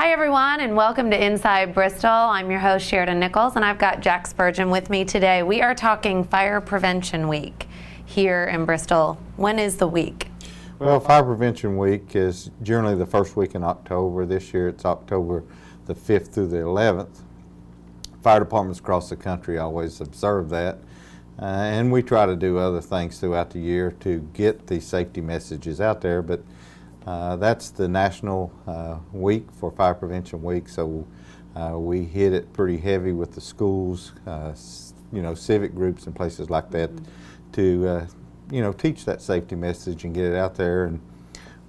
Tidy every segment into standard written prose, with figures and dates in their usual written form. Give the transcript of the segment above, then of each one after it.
Hi everyone, and welcome to Inside Bristol. I'm your host Sheridan Nichols, and I've got Jack Spurgeon with me today. We are talking Fire Prevention Week here in Bristol. When is the week? Well, Fire Prevention Week is generally the first week in October. This year it's October the 5th through the 11th. Fire departments across the country always observe that. And we try to do other things throughout the year to get the safety messages out there, but that's the national week for Fire Prevention Week, so we hit it pretty heavy with the schools, civic groups and places like that to teach that safety message and get it out there. And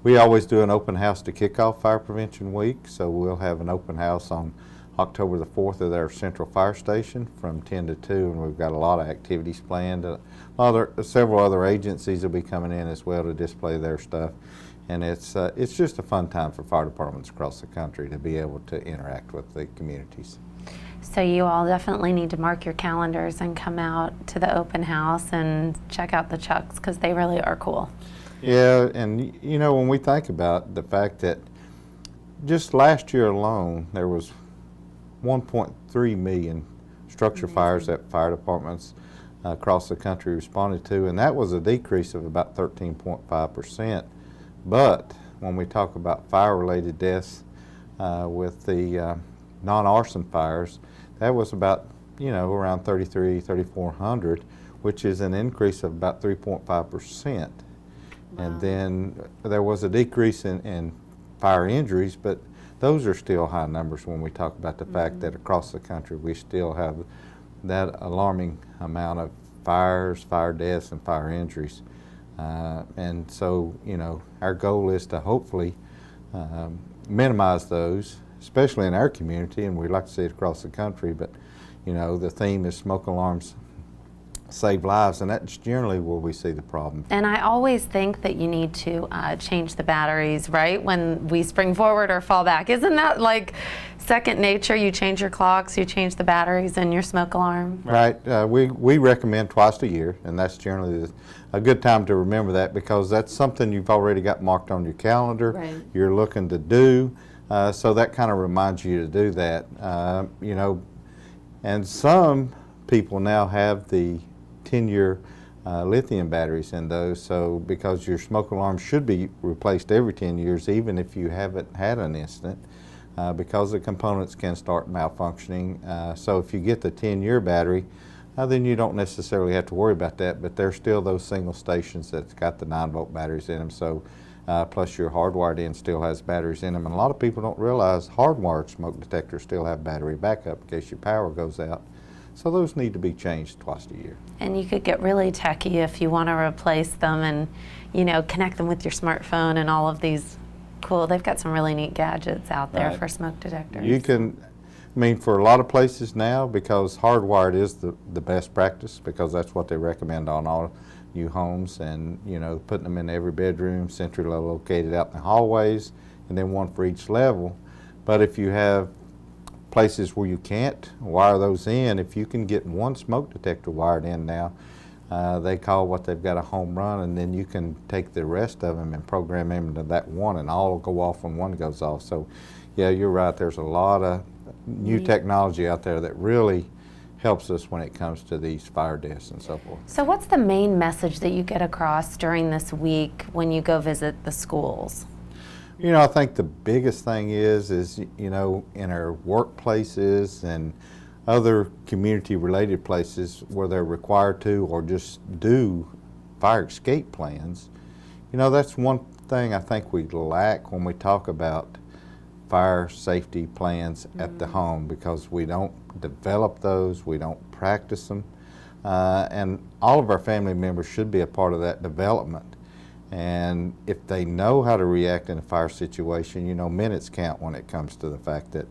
we always do an open house to kick off Fire Prevention Week, so we'll have an open house on October the 4th at our central fire station from 10 to 2, and we've got a lot of activities planned. Several other agencies will be coming in as well to display their stuff, and it's just a fun time for fire departments across the country to be able to interact with the communities. So you all definitely need to mark your calendars and come out to the open house and check out the trucks because they really are cool. Yeah, and when we think about the fact that just last year alone there was 1.3 million structure fires that fire departments across the country responded to, and that was a decrease of about 13.5%. But when we talk about fire-related deaths with the non-arson fires, that was about around 3,400, which is an increase of about 3.5%. Wow. And then there was a decrease in fire injuries, but those are still high numbers when we talk about the fact that across the country we still have that alarming amount of fires, fire deaths, and fire injuries. And so, our goal is to hopefully minimize those, especially in our community, and we'd like to see it across the country, but the theme is smoke alarms save lives, and that's generally where we see the problem. And I always think that you need to change the batteries, right, when we spring forward or fall back. Isn't that like second nature? You change your clocks, you change the batteries in your smoke alarm. Right. We recommend twice a year, and that's generally a good time to remember that, because that's something you've already got marked on your calendar. Right. You're looking to do, so that kind of reminds you to do that. And some people now have the 10-year lithium batteries in those, so because your smoke alarm should be replaced every 10 years, even if you haven't had an incident, because the components can start malfunctioning. So if you get the 10-year battery, then you don't necessarily have to worry about that, but there's still those single stations that's got the 9-volt batteries in them, so plus your hardwired in still has batteries in them. And a lot of people don't realize hardwired smoke detectors still have battery backup in case your power goes out. So those need to be changed twice a year. And you could get really techy if you want to replace them and, connect them with your smartphone and all of these cool, they've got some really neat gadgets out there for smoke detectors. You can, for a lot of places now, because hardwired is the best practice, because that's what they recommend on all new homes, and, putting them in every bedroom, centrally located out in the hallways, and then one for each level. But if you have places where you can't wire those in, if you can get one smoke detector wired in now, they call what they've got a home run, and then you can take the rest of them and program them into that one, and all will go off when one goes off. So yeah, you're right, there's a lot of new technology out there that really helps us when it comes to these fire deaths and so forth. So what's the main message that you get across during this week when you go visit the schools? I think the biggest thing is in our workplaces and other community-related places where they're required to or just do fire escape plans, that's one thing I think we lack when we talk about fire safety plans at the home, because we don't develop those, we don't practice them, and all of our family members should be a part of that development. And if they know how to react in a fire situation, minutes count when it comes to the fact that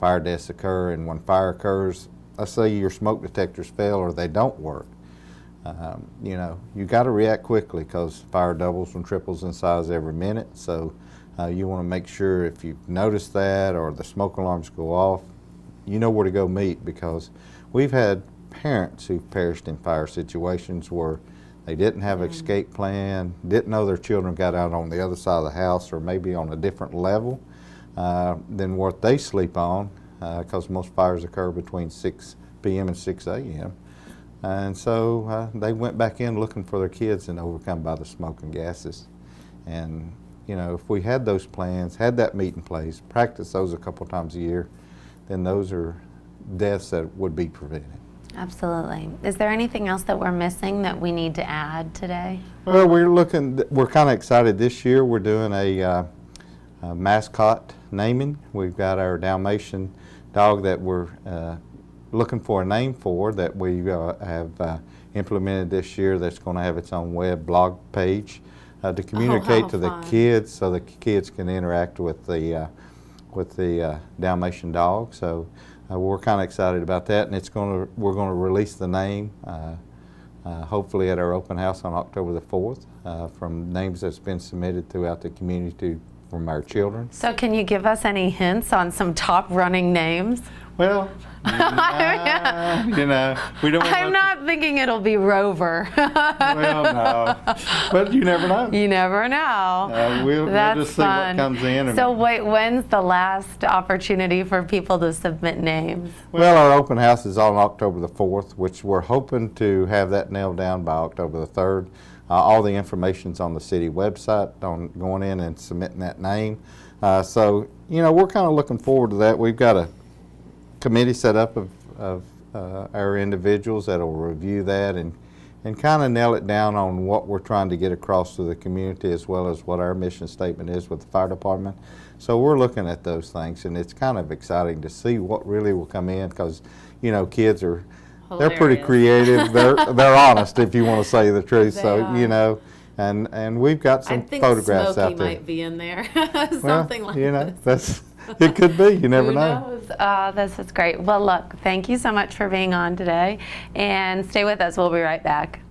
fire deaths occur. And when fire occurs, let's say your smoke detectors fail or they don't work, you got to react quickly, because fire doubles and triples in size every minute. So you want to make sure if you've noticed that or the smoke alarms go off, you know where to go meet, because we've had parents who've perished in fire situations where they didn't have an escape plan, didn't know their children got out on the other side of the house or maybe on a different level, than what they sleep on, because most fires occur between 6 p.m. and 6 a.m. And so they went back in looking for their kids and overcome by the smoke and gases. And you know, if we had those plans, had that meeting place, practice those a couple times a year, then those are deaths that would be prevented. Absolutely. Is there anything else that we're missing that we need to add today? Well, we're kind of excited this year. We're doing a mascot naming. We've got our Dalmatian dog that we're looking for a name for, that we have implemented this year, that's going to have its own web blog page to communicate to the kids, so the kids can interact with the Dalmatian dog. So we're kind of excited about that, and we're going to release the name hopefully at our open house on October the 4th from names that's been submitted throughout the community from our children. So can you give us any hints on some top running names? Well, you know, we don't. I'm not thinking it'll be Rover. Well, no, but you never know. You never know. We'll just see what comes in. So wait, when's the last opportunity for people to submit names? Well, our open house is on October the 4th, which we're hoping to have that nailed down by October the 3rd. All the information's on the city website on going in and submitting that name. So, you know, we're kind of looking forward to that. We've got a committee set up of our individuals that will review that and kind of nail it down on what we're trying to get across to the community, as well as what our mission statement is with the fire department. So we're looking at those things, and it's kind of exciting to see what really will come in, because, you know, kids are, they're pretty creative. They're honest, if you want to say the truth. So, you know, and we've got some photographs out there. I think Smokey might be in there, something like you know, this. It could be. You never Who know. knows? This is great. Well, look, thank you so much for being on today, and stay with us. We'll be right back.